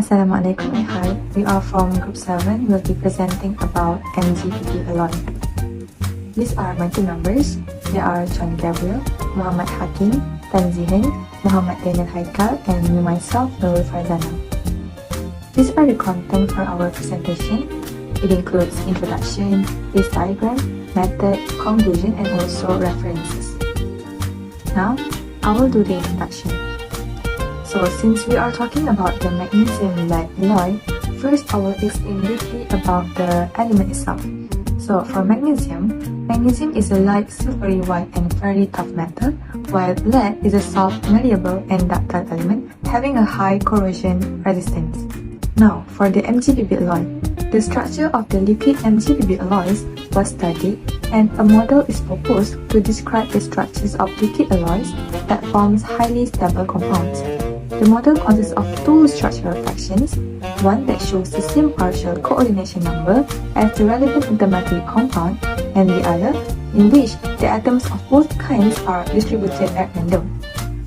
Assalamualaikum. Hi, we are from Group 7. We'll be presenting about MGPP alloy. These are my team members. They are John Gabriel, Muhammad Hakim, Tanzihin, Muhammad Daniel Haikal, and me myself, Nurul Farzana. These are the content for our presentation. It includes introduction, base diagram, method, conclusion, and also references. Now, I will do the introduction. So since we are talking about the magnesium lead alloy, first I will explain briefly about the element itself. So for magnesium is a light silvery white and very tough metal, while lead is a soft, malleable and ductile element having a high corrosion resistance. Now for the MGPP alloy, the structure of the liquid MGPP alloys was studied and a model is proposed to describe the structures of liquid alloys that forms highly stable compounds. The model consists of two structural fractions, one that shows the same partial coordination number as the relevant intermediate compound, and the other in which the atoms of both kinds are distributed at random.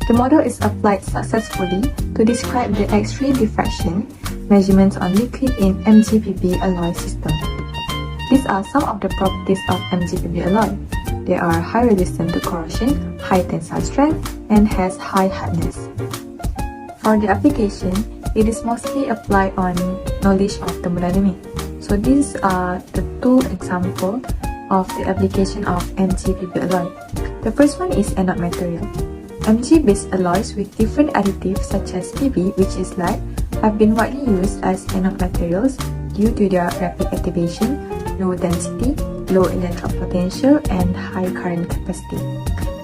The model is applied successfully to describe the X-ray diffraction measurements on liquid in MGPP alloy system. These are some of the properties of MGPP alloy. They are high resistant to corrosion, high tensile strength, and has high hardness. For the application, it is mostly applied on knowledge of thermodynamics. So these are the two examples of the application of MGPP alloy. The first one is anode material. Mg-based alloys with different additives such as Pb, which is lead, have been widely used as anode materials due to their rapid activation, low density, low electric potential, and high current capacity.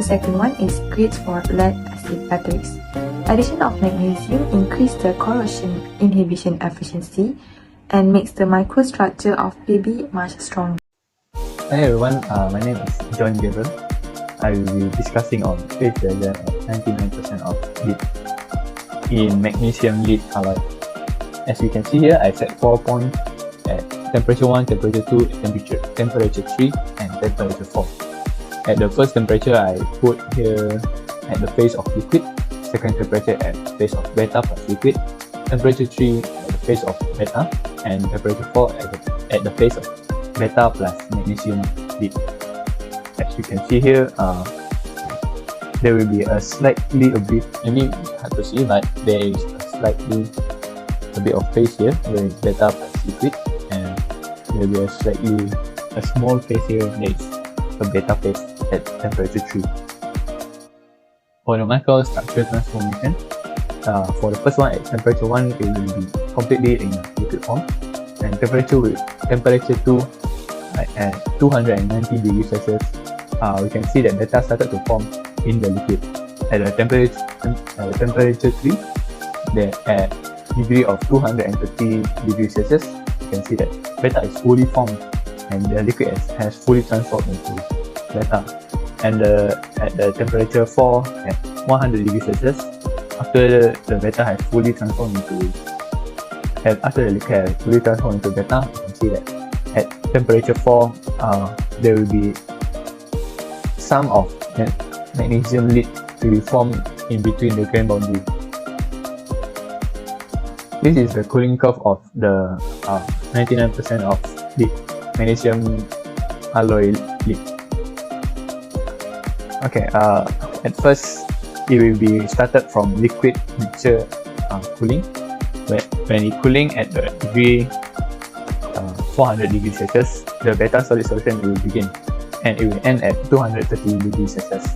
The second one is grades for lead-acid batteries. Addition of magnesium increases the corrosion inhibition efficiency and makes the microstructure of Pb much stronger. Hi everyone, my name is John Gabriel. I will be discussing on phase diagram of 99% of lead in magnesium lead alloy. As you can see here, I set 4 points at temperature 1, temperature 2, temperature 3, and temperature 4. At the first temperature, I put here at the phase of liquid, second temperature at the phase of beta plus liquid, temperature 3 at the phase of beta, and temperature 4 at the phase of beta plus magnesium lead. As you can see here, there will be a slightly a bit, maybe hard to see, but there is a bit of phase here where it's beta plus liquid, and there will be a small phase here, there is a beta phase at temperature 3. For the microstructure transformation, for the first one at temperature 1, it will be completely in liquid form, and temperature 2 at 290 degrees Celsius, we can see that beta started to form in the liquid. At the temperature 3, at degree of 230 degrees Celsius, you can see that beta is fully formed and the liquid has fully transformed into beta. And at the temperature 4 at 100 degrees Celsius, after the beta has fully transformed into after the liquid has fully transformed into beta, you can see that at temperature 4 there will be some of magnesium lead to be formed in between the grain boundary. This is the cooling curve of the 99% of lead magnesium alloy lead. Okay, at first it will be started from liquid mixture cooling. When it cooling at the degree 400 degrees Celsius, the beta solid solution will begin, and it will end at 230 degrees Celsius.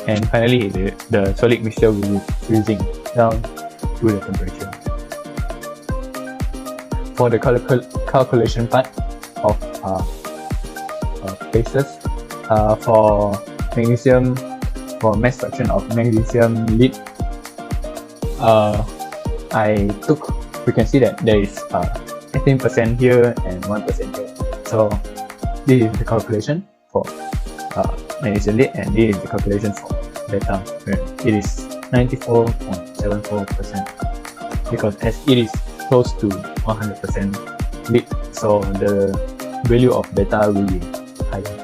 And finally, the solid mixture will be freezing down to the temperature. For the calculation part of phases, for magnesium, for mass fraction of magnesium lead, we can see that there is 18% here and 1% here. So this is the calculation for magnesium lead, and this is the calculation for beta, where it is 94.74%, because as it is close to 100% lead, so the value of beta will be higher.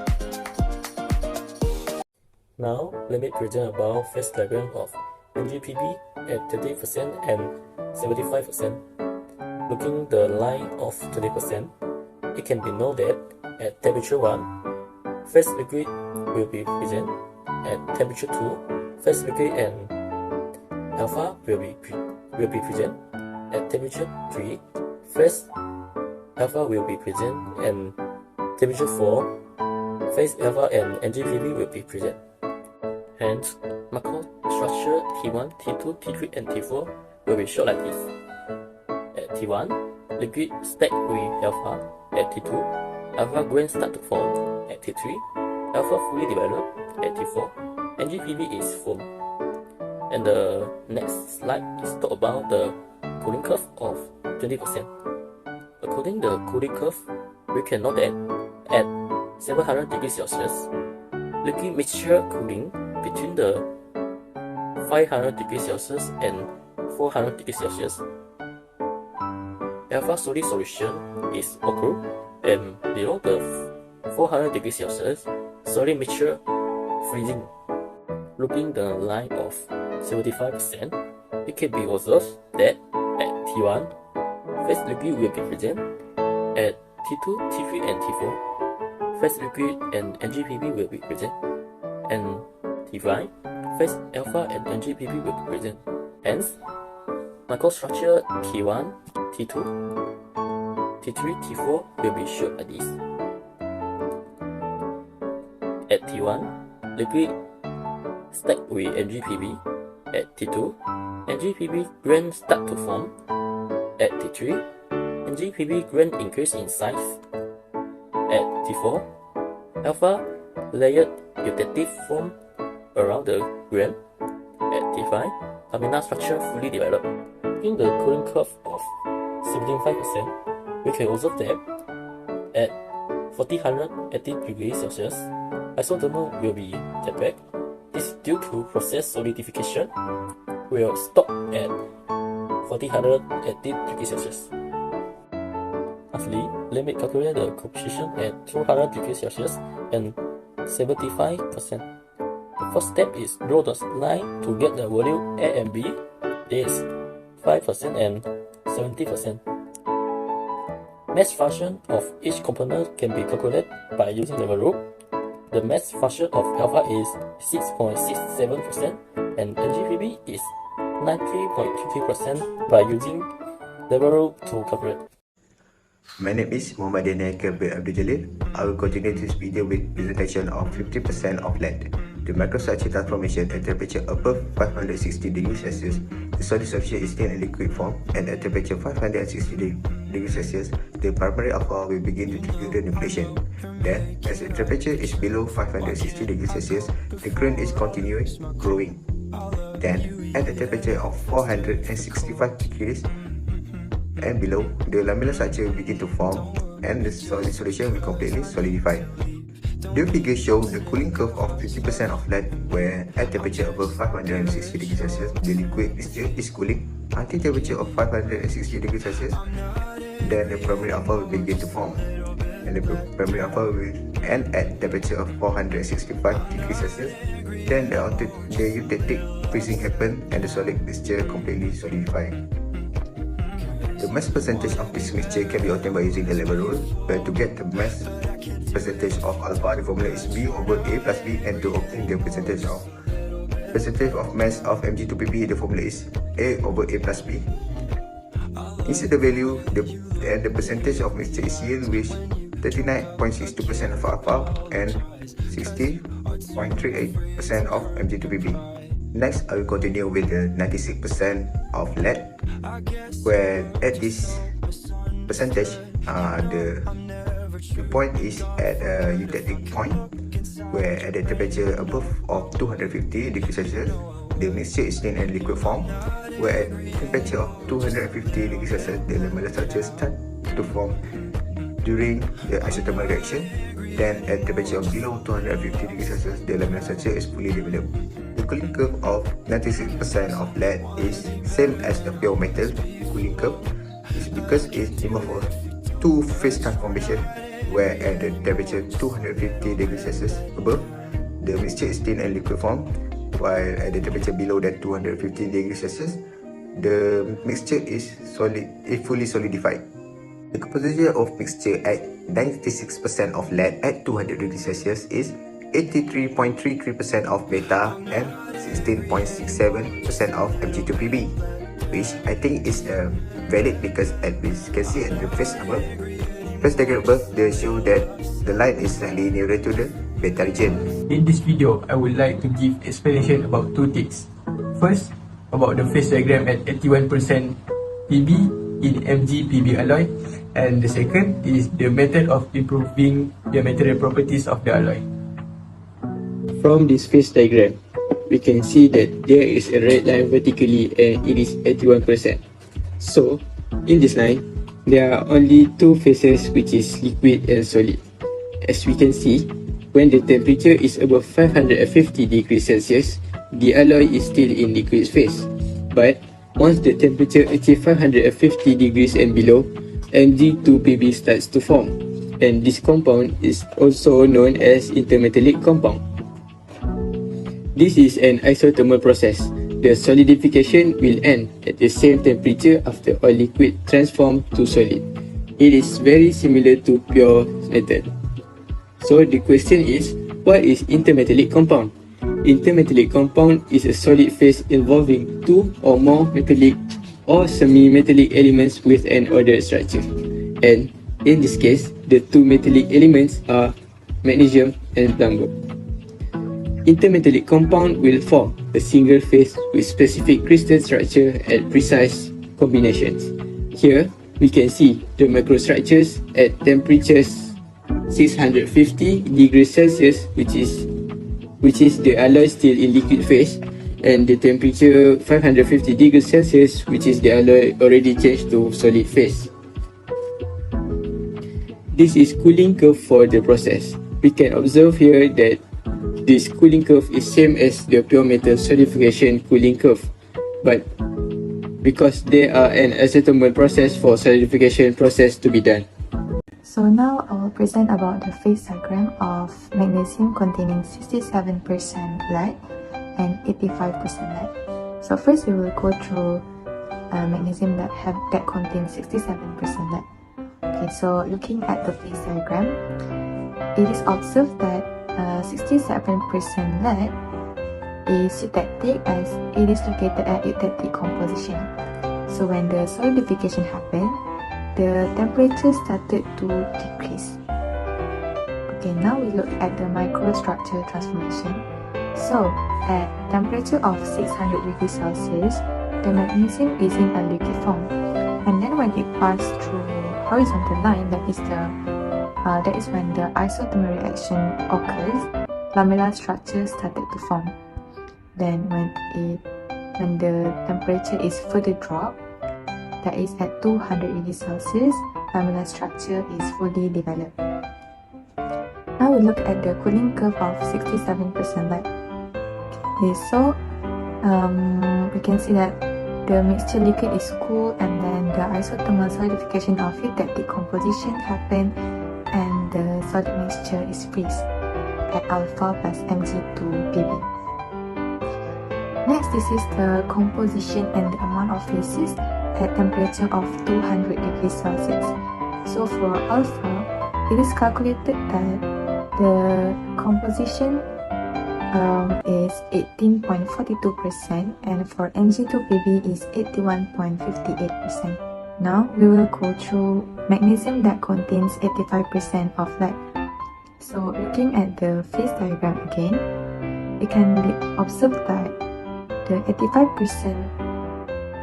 Now, let me present about phase diagram of MGPP at 30% and 75%. Looking the line of 20%, it can be known that at temperature 1, phase liquid will be present. At temperature 2, phase liquid and alpha will be present. At temperature 3, phase alpha will be present, and temperature 4, phase alpha and NGPB will be present. Hence, microstructure T1, T2, T3, and T4 will be shown like this. At T1, liquid stack with alpha. At T2, alpha grains start to form. At T3, alpha fully developed. At T4, NGPB is formed. And the next slide is talk about the cooling curve of 20%. According to the cooling curve, we can note that at 700 degrees Celsius, liquid mixture cooling between the 500 degrees Celsius and 400 degrees Celsius, alpha solid solution is occur, and below the 400 degrees Celsius, solid mixture freezing. Looking the line of 75%, it can be observed that at T1, phase liquid will be present. At T2, T3, and T4, phase liquid and NGPB will be present. And T5, phase alpha and NGPB will be present. Hence, microstructure T1, T2, T3, T4 will be shown like this. At T1, liquid stack with NGPB. At T2, NGPB grain start to form. At T3, NGPB grain increase in size. At T4, alpha layered eutectic form around the grain. At T5, amino structure fully developed. In the cooling curve of 75%, we can observe that at 4080 degrees Celsius, isothermal will be tapered. This is due to process solidification will stop at 4080 degrees Celsius. Lastly, let me calculate the coefficient at 200 degrees Celsius and 75%. The first step is draw the line to get the value A and B. Is 5% and 70%. Mass fraction of each component can be calculated by using level rule. The mass fraction of alpha is 6.67% and NGPB is 93.23% by using level rule to calculate. My name is Muhammad Daniel Kabir Abdul Jalil. I will continue this video with presentation of 50% of lead. The microstructure transformation at temperature above 560 degrees Celsius, the solid solution is still in liquid form, and at temperature 560 degrees Celsius, the primary alpha will begin to trigger the nucleation. Then, as the temperature is below 560 degrees Celsius, the grain is continuing growing. Then, at the temperature of 465 degrees and below, the lamellar structure will begin to form, and the solid solution will completely solidify. The figure shows the cooling curve of 50% of lead, where at temperature above 560 degrees Celsius, the liquid mixture is cooling until temperature of 560 degrees Celsius. Then the primary alpha will begin to form, and the primary alpha will end at temperature of 465 degrees Celsius. Then the eutectic freezing happen, and the solid mixture completely solidify. The mass percentage of this mixture can be obtained by using the level rule, where to get the mass percentage of alpha, the formula is B over A plus B, and to obtain the percentage of mass of Mg2Pb, the formula is A over A plus B. Insert the value, and the percentage of mixture is yield with 39.62% of alpha and 60.38% of Mg2Pb. Next, I will continue with the 96% of lead, where at this percentage, the point is at a eutectic point, where at the temperature above of 250 degrees Celsius, the mixture is still in liquid form, where at temperature of 250 degrees Celsius, the lamellar structure start to form during the isothermal reaction. Then at temperature of below 250 degrees Celsius, the lamellar structure is fully developed. The cooling curve of 96% of lead is same as the pure metal cooling curve. It's because it involves two-phase transformation, where at the temperature 250 degrees Celsius above, the mixture is still in liquid form, while at the temperature below that 250 degrees Celsius, the mixture is fully solidified. The composition of mixture at 96% of lead at 200 degrees Celsius is 83.33% of beta and 16.67% of Mg2Pb, which I think is valid because as we can see at the first diagram above, they show that the line is slightly nearer to the beta region. In this video, I would like to give explanation about two things. First, about the phase diagram at 81% Pb in Mg/Pb alloy, and the second is the method of improving the material properties of the alloy. From this phase diagram, we can see that there is a red line vertically and it is 81%. So, in this line, there are only two phases, which is liquid and solid. As we can see, when the temperature is above 550 degrees Celsius, the alloy is still in liquid phase. But once the temperature achieves 550 degrees and below, Mg2Pb starts to form, and this compound is also known as intermetallic compound. This is an isothermal process. The solidification will end at the same temperature after all liquid transform to solid. It is very similar to pure metal. So the question is, what is intermetallic compound? Intermetallic compound is a solid phase involving two or more metallic or semi-metallic elements with an ordered structure. And in this case, the two metallic elements are magnesium and plumber. Intermetallic compound will form a single phase with specific crystal structure at precise combinations. Here, we can see the microstructures at temperatures 650 degrees Celsius, which is the alloy still in liquid phase, and the temperature 550 degrees Celsius, which is the alloy already changed to solid phase. This is cooling curve for the process. We can observe here that this cooling curve is same as the pure metal solidification cooling curve, but because there are an isothermal process for solidification process to be done. So now I will present about the phase diagram of magnesium containing 67% lead and 85% lead. So first we will go through magnesium that contains 67% lead. Okay, so looking at the phase diagram, it is observed that 67% lead is eutectic as it is located at eutectic composition. So when the solidification happened, the temperature started to decrease. Okay, now we look at the microstructure transformation. So at temperature of 600 degrees Celsius, the magnesium is in a liquid form, and then when it passed through horizontal line, that is when the isothermal reaction occurs, lamellar structure started to form. Then when the temperature is further dropped, that is at 200 degrees Celsius, lamellar structure is fully developed. Now we look at the cooling curve of 67% lead. Okay, so we can see that the mixture liquid is cool, and then the isothermal solidification of eutectic composition happened, and the solid mixture is freeze at alpha plus Mg2Pb. Next, this is the composition and the amount of phases at temperature of 200 degrees Celsius. So for alpha, it is calculated that the composition is 18.42%, and for Mg2Pb is 81.58%. Now we will go through magnesium that contains 85% of lead. So looking at the phase diagram again, it can be observed that the 85%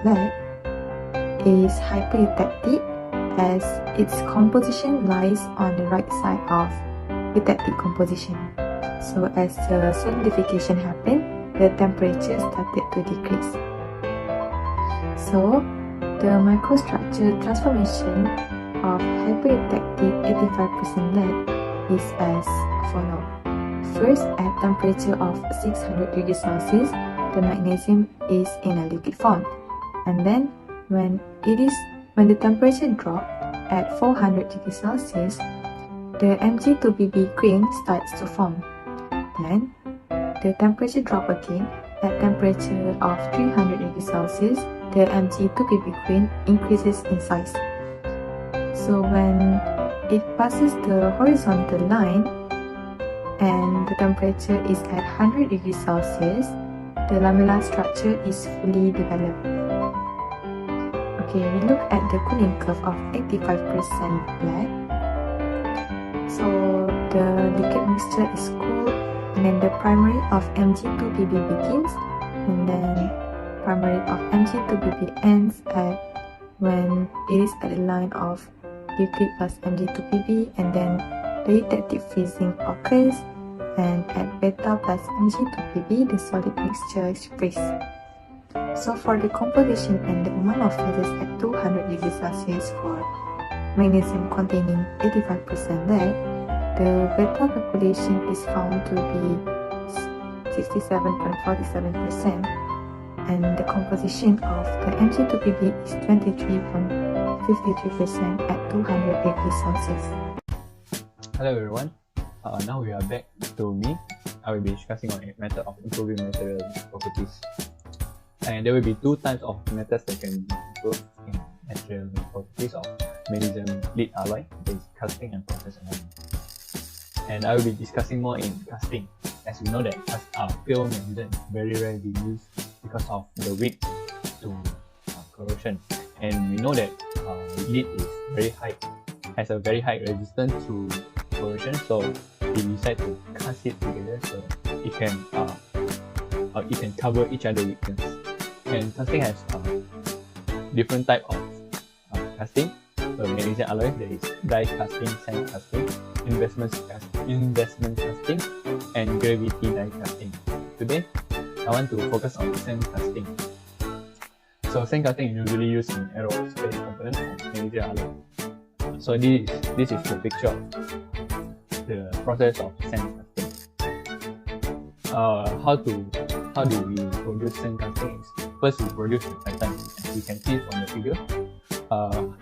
lead is hypereutectic as its composition lies on the right side of eutectic composition. So as the solidification happened, the temperature started to decrease. So the microstructure transformation of hypereutectic 85% lead is as follows. First, at temperature of 600 degrees Celsius, the magnesium is in a liquid form, and then when the temperature dropped at 400 degrees Celsius, the Mg2Pb grain starts to form. Then the temperature drop again. At temperature of 300 degrees Celsius, the Mg2Pb grain increases in size. So when it passes the horizontal line and the temperature is at 100 degrees Celsius, the lamellar structure is fully developed. Okay, we look at the cooling curve of 85% black. So the liquid mixture is cooled, and then the primary of Mg2Pb begins, and then primary of Mg2Pb ends at when it is at the line of liquid plus Mg2Pb, and then the eutectic freezing occurs, and at beta plus Mg2Pb the solid mixture is freeze. So for the composition and the amount of phases at 200 degrees Celsius for magnesium containing 85% lead, the beta calculation is found to be 67.47%, and the composition of the Mg2Pb is 23.53% at 200 degrees Celsius. Hello everyone. Now we are back to me. I will be discussing on a method of improving material properties. And there will be two types of methods that can improve in material properties of magnesium lead alloy, that is casting and process alignment. And I will be discussing more in casting, as we know that pure magnesium is very rarely used because of the weak to corrosion. And we know that lead is very high, has a very high resistance to corrosion, so we decide to cast it together so it can cover each other weakness. And casting has different type of casting. So magnesium alloy, there is die casting, sand casting, investment casting, and gravity die casting. Today, I want to focus on sand casting. So sand casting is usually used in aerospace components of magnesium alloy. So this is the picture of the process of sand casting. How do we produce sand casting? First, we produce the pattern. As you can see from the figure,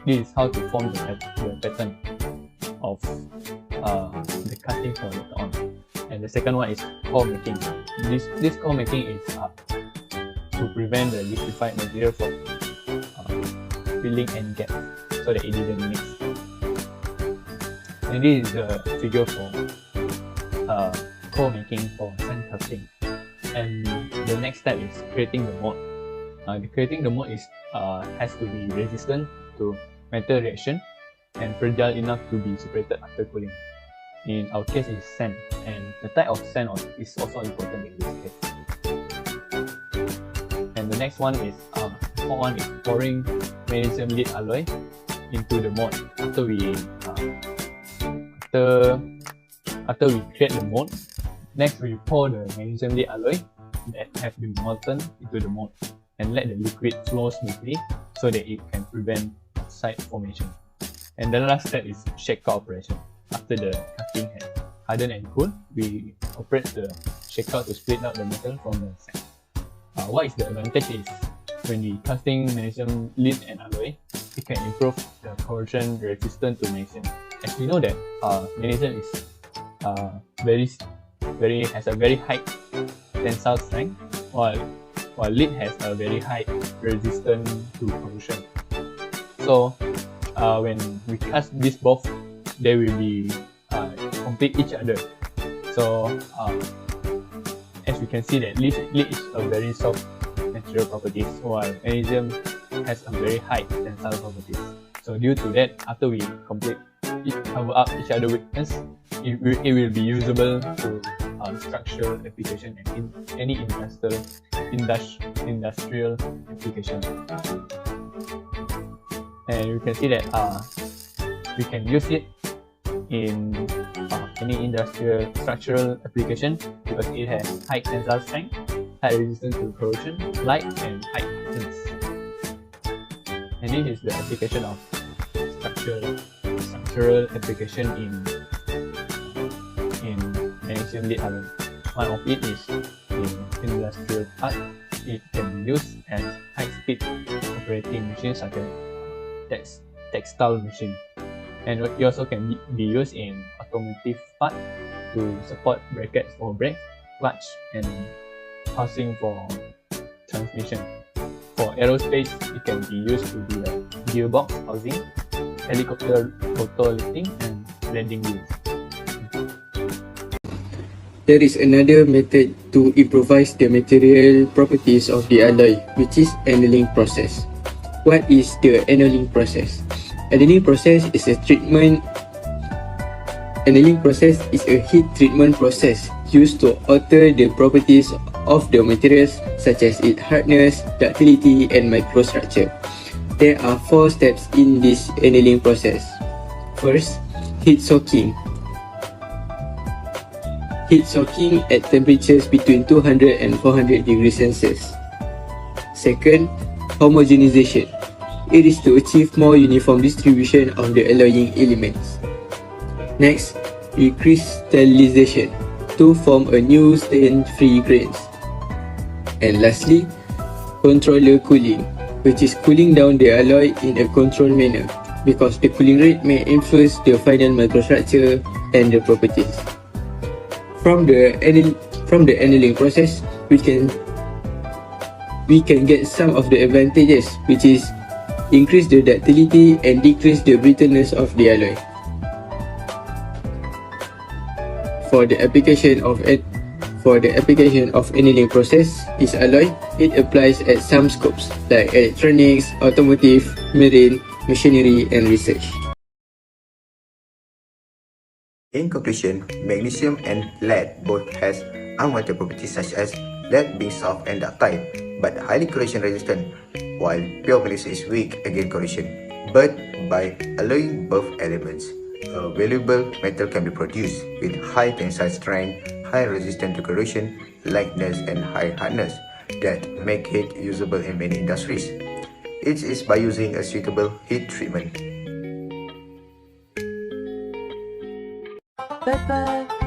this is how to form the pattern of the casting for later on. And the second one is core making. This core making is to prevent the liquefied material from filling any gap so that it didn't mix. And this is the figure for core making for sand casting. And the next step is creating the mold. Creating the mold is has to be resistant to metal reaction and fragile enough to be separated after cooling. In our case, it's sand, and the type of sand is also important in this case. And the next one is pouring magnesium lead alloy into the mold. After we create the mold, next we pour the magnesium lead alloy that have been molten into the mold and let the liquid flow smoothly so that it can prevent oxide formation. And the last step is shakeout operation. After the casting has hardened and cooled, we operate the shakeout to split out the metal from the sand. What is the advantage is when we casting magnesium lead and alloy, it can improve the corrosion resistance to magnesium. As we know that magnesium is has a very high tensile strength, while lead has a very high resistance to corrosion. So when we cast these both, they will be complete each other. So as we can see that lead is a very soft material properties, while magnesium has a very high tensile properties. So due to that, after we cover up each other weakness, it will be usable to structural application and in any industrial application. And you can see that we can use it in any industrial structural application because it has high tensile strength, high resistance to corrosion, light, and high hardness. And this is the application of structural application in magnesium lead alloy. One of it is in industrial part. It can be used as high-speed operating machines such as textile machine, and it also can be used in automotive part to support brackets for brake, clutch, and housing for transmission. For aerospace, it can be used to do like gearbox housing, helicopter rotor lifting, and landing wheels. There is another method to improvise the material properties of the alloy, which is annealing process. What is the annealing process? Annealing process is a heat treatment process used to alter the properties of the materials such as its hardness, ductility, and microstructure. There are 4 steps in this annealing process. First, heat soaking. Heat soaking at temperatures between 200 and 400 degrees Celsius. Second, homogenization. It is to achieve more uniform distribution of the alloying elements. Next, recrystallization to form a new stain-free grains. And lastly, controller cooling, which is cooling down the alloy in a controlled manner because the cooling rate may influence the final microstructure and the properties. From the annealing process, we can get some of the advantages, which is increase the ductility and decrease the brittleness of the alloy. For the application of annealing process, this alloy, it applies at some scopes like electronics, automotive, marine, machinery, and research. In conclusion, magnesium and lead both has unwanted properties such as lead being soft and ductile but highly corrosion resistant, while pure magnesium is weak against corrosion. But by alloying both elements, a valuable metal can be produced with high tensile strength, high resistance to corrosion, lightness, and high hardness that make it usable in many industries. It is by using a suitable heat treatment. Bye bye.